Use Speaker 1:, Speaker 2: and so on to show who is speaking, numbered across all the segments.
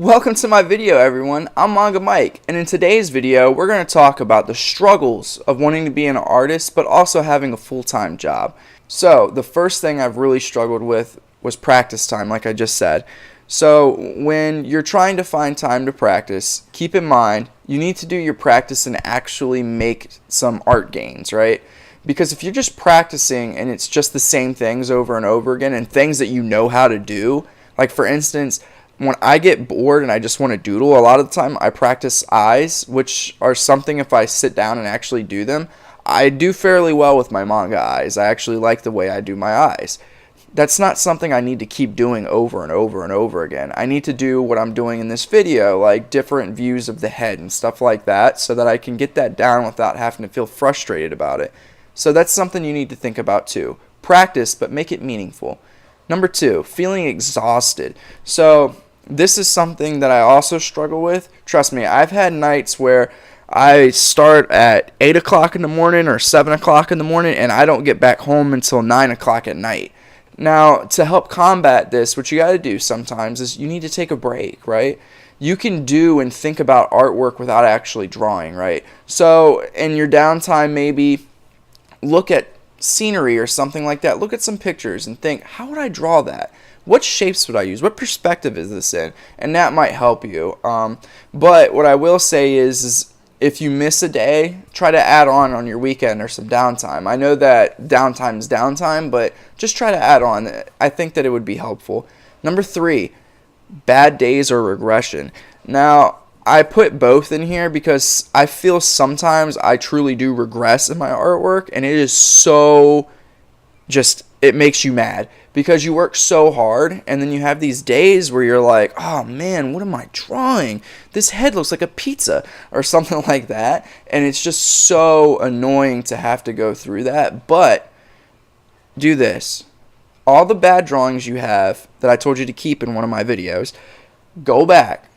Speaker 1: Welcome to my video, everyone. I'm Manga Mike, and in today's video we're going to talk about the struggles of wanting to be an artist but also having a full-time job. So the first thing I've really struggled with was practice time, like I just said. So when you're trying to find time to practice, keep in mind you need to do your practice and actually make some art gains, right? Because if you're just practicing and it's just the same things over and over again and things that you know how to do, like for instance, when I get bored and I just want to doodle, a lot of the time I practice eyes, which are something if I sit down and actually do them, I do fairly well with my manga eyes. I actually like the way I do my eyes. That's not something I need to keep doing over and over and over again. I need to do what I'm doing in this video, like different views of the head and stuff like that, so that I can get that down without having to feel frustrated about it. So that's something you need to think about too. Practice, but make it meaningful. Number 2, feeling exhausted. So this is something that I also struggle with. Trust me, I've had nights where I start at 8 o'clock in the morning or 7 o'clock in the morning and I don't get back home until 9 o'clock at night. Now, to help combat this, what you got to do sometimes is you need to take a break, right? You can do and think about artwork without actually drawing, right? So in your downtime, maybe look at scenery or something like that. Look at some pictures and think, how would I draw that? What shapes would I use? What perspective is this in? And that might help you. But what I will say is if you miss a day, try to add on your weekend or some downtime. I know that downtime is downtime, but just try to add on. I think that it would be helpful. Number 3, bad days or regression. Now, I put both in here because I feel sometimes I truly do regress in my artwork, and it is so it makes you mad because you work so hard and then you have these days where you're like, oh man, what am I drawing? This head looks like a pizza or something like that, and it's just so annoying to have to go through that. But do this. All the bad drawings you have that I told you to keep in one of my videos, go back.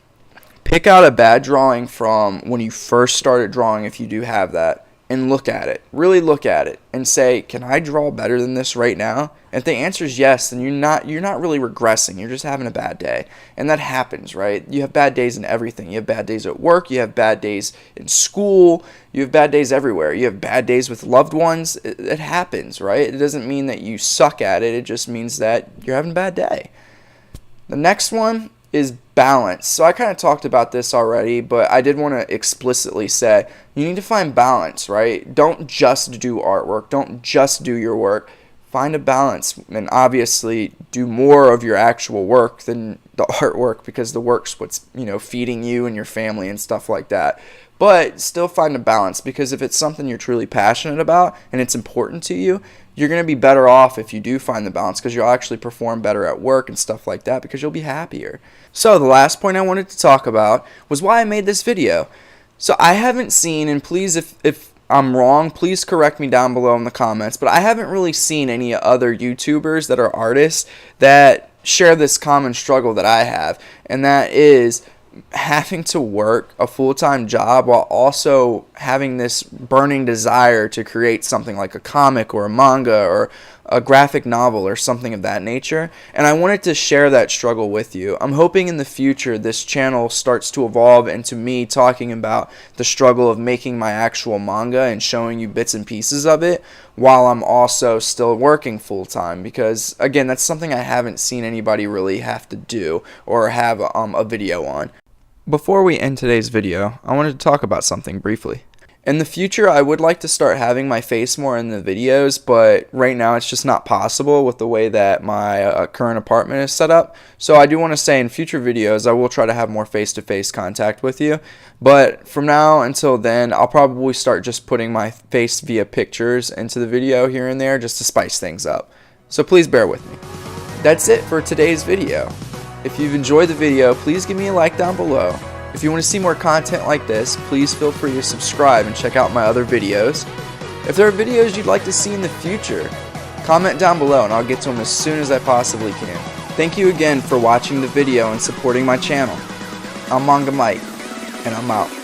Speaker 1: Pick out a bad drawing from when you first started drawing, if you do have that, and look at it. Really look at it and say, can I draw better than this right now? If the answer is yes, then you're not really regressing. You're just having a bad day. And that happens, right? You have bad days in everything. You have bad days at work. You have bad days in school. You have bad days everywhere. You have bad days with loved ones. It happens, right? It doesn't mean that you suck at it. It just means that you're having a bad day. The next one is balance. So I kind of talked about this already, but I did want to explicitly say you need to find balance, right? Don't just do artwork. Don't just do your work. Find a balance, and obviously do more of your actual work than the artwork, because the work's what's, feeding you and your family and stuff like that. But still find a balance, because if it's something you're truly passionate about and it's important to you, you're going to be better off if you do find the balance, because you'll actually perform better at work and stuff like that, because you'll be happier. So the last point I wanted to talk about was why I made this video. So I haven't seen, and please, if I'm wrong, please correct me down below in the comments, but I haven't really seen any other YouTubers that are artists that share this common struggle that I have, and that is having to work a full-time job while also having this burning desire to create something like a comic or a manga or a graphic novel or something of that nature. And I wanted to share that struggle with you. I'm hoping in the future this channel starts to evolve into me talking about the struggle of making my actual manga and showing you bits and pieces of it while I'm also still working full-time, because again, that's something I haven't seen anybody really have to do or have a video on. Before we end today's video, I wanted to talk about something briefly. In the future, I would like to start having my face more in the videos, but right now it's just not possible with the way that my current apartment is set up. So I do want to say in future videos, I will try to have more face-to-face contact with you. But from now until then, I'll probably start just putting my face via pictures into the video here and there just to spice things up. So please bear with me. That's it for today's video. If you've enjoyed the video, please give me a like down below. If you want to see more content like this, please feel free to subscribe and check out my other videos. If there are videos you'd like to see in the future, comment down below and I'll get to them as soon as I possibly can. Thank you again for watching the video and supporting my channel. I'm Manga Mike, and I'm out.